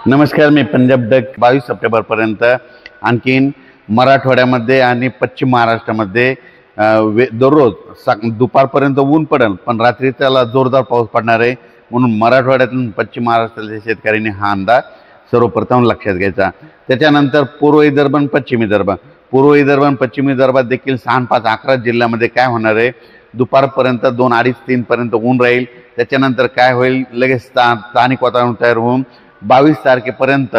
नमस्कार, मी पंजाब डक 22 सप्टेंबरपर्यंत आणखीन मराठवाड्यामध्ये आणि पश्चिम महाराष्ट्रामध्ये दररोज दुपारपर्यंत ऊन पडेल, पण रात्री त्याला जोरदार पाऊस पडणार आहे. म्हणून मराठवाड्यातून पश्चिम महाराष्ट्रातील शेतकऱ्यांनी हा अंदाज सर्वप्रथम लक्षात घ्यायचा. त्याच्यानंतर पूर्व विदर्भ आणि पश्चिम विदर्भ, पश्चिम विदर्भात देखील 6, 5, 11 जिल्ह्यामध्ये काय होणार आहे, दुपारपर्यंत 2, 2:30, 3 पर्यंत ऊन राहील. त्याच्यानंतर काय होईल, लगेच स्थानिक वातावरण तयार होऊन 22 तारखेपर्यंत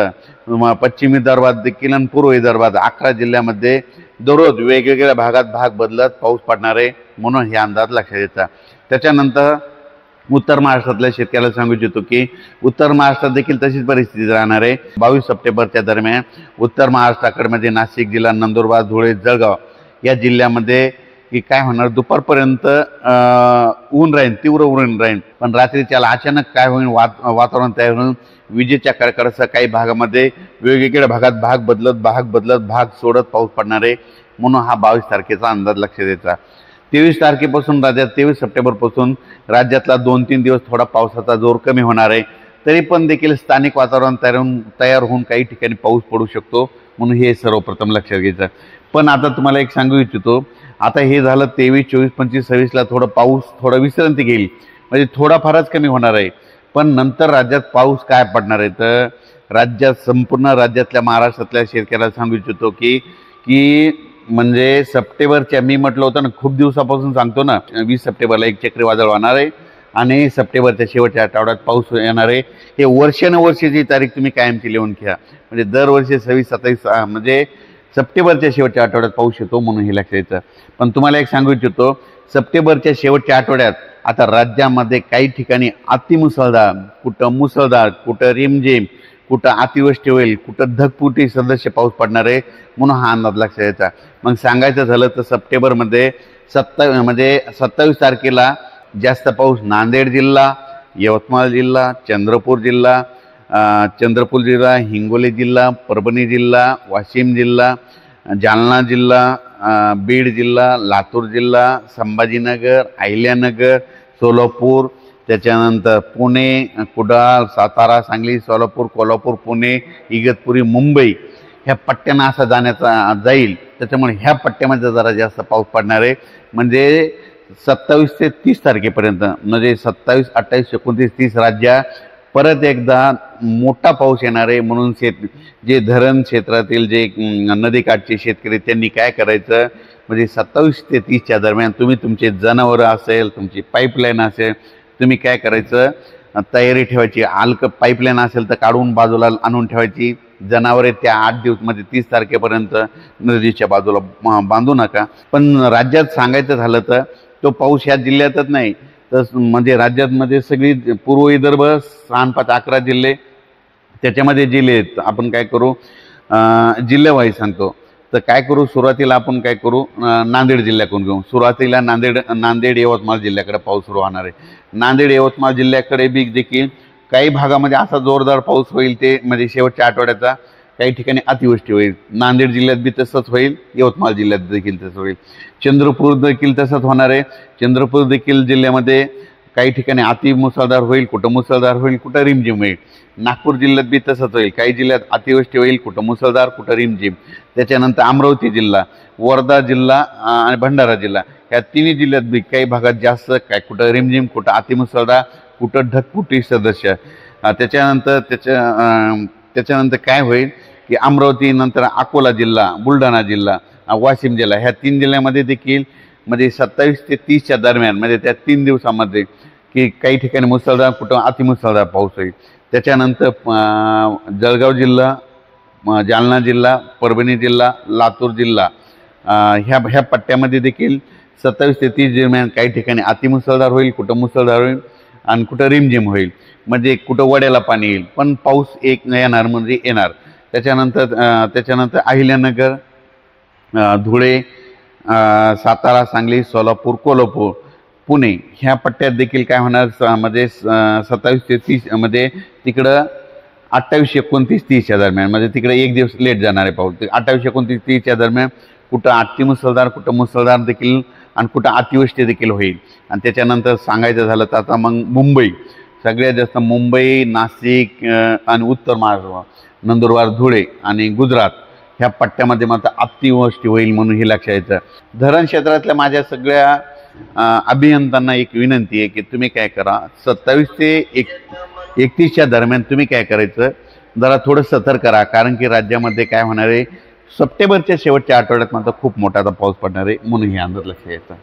पश्चिम विदर्भात देखील आणि पूर्व विदर्भात 11 जिल्ह्यामध्ये दररोज वेगवेगळ्या भागात भाग बदलत पाऊस पडणार आहे. म्हणून हे अंदाज लक्षात येतात. त्याच्यानंतर उत्तर महाराष्ट्रातल्या शेतकऱ्याला सांगू इच्छितो की उत्तर महाराष्ट्रात देखील तशीच परिस्थिती राहणार आहे. 22 सप्टेंबरच्या दरम्यान उत्तर महाराष्ट्राकडे म्हणजे नाशिक जिल्हा, नंदुरबार, धुळे, जळगाव या जिल्ह्यामध्ये की काय होणार, दुपारपर्यंत ऊन राहील, तीव्र ऊन राहील, पण रात्रीच्याला अचानक काय होईल, वातावरण तयार होऊन विजेच्या कडकडासह काही भागामध्ये वेगवेगळ्या भागात भाग बदलत भाग सोडत पाऊस पडणार आहे. म्हणून हा 22 तारखेचा अंदाज लक्षात द्यायचा. 23 तारखेपासून 23 सप्टेंबरपासून राज्यातला 2-3 दिवस थोडा पावसाचा जोर कमी होणार आहे. तरी पण देखील स्थानिक वातावरण तयार होऊन काही ठिकाणी पाऊस पडू शकतो. म्हणून हे सर्वप्रथम लक्षात घ्यायचं. पण आता तुम्हाला एक सांगू इच्छितो, आता हे झालं 23, 24, 25, 26ला थोडं विश्रांती घेईल, म्हणजे थोडाफारच कमी होणार आहे. पण नंतर राज्यात पाऊस काय पडणार आहे, तर राज्यात संपूर्ण राज्यातल्या महाराष्ट्रातल्या शेतकऱ्याला सांगू इच्छितो की म्हणजे सप्टेंबरच्या, मी म्हटलं होतं ना खूप दिवसापासून सांगतो ना, 20 सप्टेंबरला एक चक्रीवादळ होणार आहे आणि सप्टेंबरच्या शेवटच्या आठवड्यात पाऊस येणार आहे. हे वर्षानुवर्षीची तारीख तुम्ही कायमची लिहून घ्या. म्हणजे दरवर्षी 26, 27 म्हणजे सप्टेंबरच्या शेवटच्या आठवड्यात पाऊस येतो. म्हणून हे लक्षात यायचं. पण तुम्हाला एक सांगू इच्छितो, सप्टेंबरच्या शेवटच्या आठवड्यात आता राज्यामध्ये काही ठिकाणी अतिमुसळधार, कुठं मुसळधार, कुठं रिमझिम, कुठं अतिवृष्टी होईल, कुठं ढगफुटी सदृश्य पाऊस पडणार आहे. म्हणून हा अंदाज लक्षात यायचा. मग सांगायचं झालं तर सप्टेंबरमध्ये 27 तारखेला जास्त पाऊस नांदेड जिल्हा, यवतमाळ जिल्हा, चंद्रपूर जिल्हा, हिंगोली जिल्हा, परभणी जिल्हा, वाशिम जिल्हा, जालना जिल्हा, बीड जिल्हा, लातूर जिल्हा, संभाजीनगर, अहिल्यानगर, सोलापूर, त्याच्यानंतर पुणे, कुडाळ, सातारा, सांगली, सोलापूर, कोल्हापूर, पुणे, इगतपुरी, मुंबई ह्या पट्ट्यांना असा जाईल. त्याच्यामुळे ह्या पट्ट्यामध्ये जरा जास्त पाऊस पडणार आहे. म्हणजे 27 ते 30 तारखेपर्यंत, म्हणजे 27, 28, 29, 30 राज्यात परत एकदा मोठा पाऊस येणार आहे. म्हणून जे धरण क्षेत्रातील जे नदीकाठचे शेतकरी त्यांनी काय करायचं, म्हणजे 27 ते 30च्या दरम्यान तुम्ही तुमचे जनावरं असेल, तुमची पाईपलाईन असेल, तुम्ही काय करायचं, तयारी ठेवायची. पाईपलाईन असेल तर काढून बाजूला आणून ठेवायची. जनावरे त्या 8 दिवस म्हणजे 30 तारखेपर्यंत नदीच्या बाजूला बांधू नका. पण राज्यात सांगायचं झालं तर तो पाऊस ह्या जिल्ह्यातच नाही, तर म्हणजे राज्यामध्ये सगळी पूर्व विदर्भ 6, 5, 11 जिल्हे, त्याच्यामध्ये जिल्हे आहेत. आपण काय करू, जिल्ह्यावाईज सांगतो. तर काय करू, सुरुवातीला आपण काय करू, नांदेड जिल्ह्याकडून घेऊ. सुरुवातीला नांदेड यवतमाळ जिल्ह्याकडे पाऊस सुरू होणार आहे. नांदेड यवतमाळ जिल्ह्याकडे बी देखील काही भागामध्ये असा जोरदार पाऊस होईल, ते म्हणजे शेवटच्या आठवड्याचा काही ठिकाणी अतिवृष्टी होईल. नांदेड जिल्ह्यात बी तसंच होईल, यवतमाळ जिल्ह्यात देखील तसं होईल. चंद्रपूर देखील तसंच होणार आहे. चंद्रपूर देखील जिल्ह्यामध्ये काही ठिकाणी अतिमुसळधार होईल, कुठं मुसळधार होईल, कुठं रिमझिम होईल. नागपूर जिल्ह्यात बी तसंच होईल. काही जिल्ह्यात अतिवृष्टी होईल, कुठं मुसळधार, कुठं रिमझिम. त्याच्यानंतर अमरावती जिल्हा, वर्धा जिल्हा आणि भंडारा जिल्हा ह्या तिन्ही जिल्ह्यात बी काही भागात जास्त काय, कुठं रिमझिम, कुठं अतिमुसळधार, कुठं ढगफुटी सदृश्य. त्याच्यानंतर काय होईल की अमरावती नंतर अकोला जिल्हा, बुलढाणा जिल्हा, वाशिम जिल्हा ह्या 3 जिल्ह्यामध्ये देखील म्हणजे 27 ते 30च्या दरम्यान, म्हणजे त्या 3 दिवसामध्ये की काही ठिकाणी मुसळधार, कुठं अतिमुसळधार पाऊस होईल. त्याच्यानंतर जळगाव जिल्हा, जालना जिल्हा, परभणी जिल्हा, लातूर जिल्हा ह्या पट्ट्यामध्ये देखील 27 ते 30 दरम्यान काही ठिकाणी अतिमुसळधार होईल, कुठं मुसळधार होईल आणि कुठं रिमझिम होईल. म्हणजे कुठं वड्याला पाणी येईल, पण पाऊस येणार म्हणजे येणार. त्याच्यानंतर अहिल्यानगर, धुळे, सातारा, सांगली, सोलापूर, कोल्हापूर, पुणे ह्या पट्ट्यात देखील काय होणार, म्हणजे 27 ते 30 म्हणजे तिकडं 28, 29, 30च्या दरम्यान, म्हणजे तिकडे एक दिवस लेट जाणार आहे पाऊस. 28, 29, 30च्या दरम्यान कुठं अतिमुसळधार, कुठं मुसळधार देखील आणि कुठं अतिवृष्टी देखील होईल. आणि त्याच्यानंतर सांगायचं झालं तर आता मग सगळ्यात जास्त मुंबई, नाशिक आणि उत्तर महाराष्ट्र, नंदुरबार, धुळे आणि गुजरात ह्या पट्ट्यामध्ये मात्र अतिवृष्टी होईल म्हणून हे लक्षात येतं. धरण क्षेत्रातल्या माझ्या सगळ्या अभियंत्यांना एक विनंती आहे की तुम्ही काय करा, 27 ते 31च्या दरम्यान तुम्ही काय करायचं, जरा थोडं सतर्क करा. कारण की राज्यामध्ये काय होणार आहे, सप्टेंबरच्या शेवटच्या आठवड्यात मात्र खूप मोठा पाऊस पडणार आहे म्हणून हे अंदाज लक्षात येतं.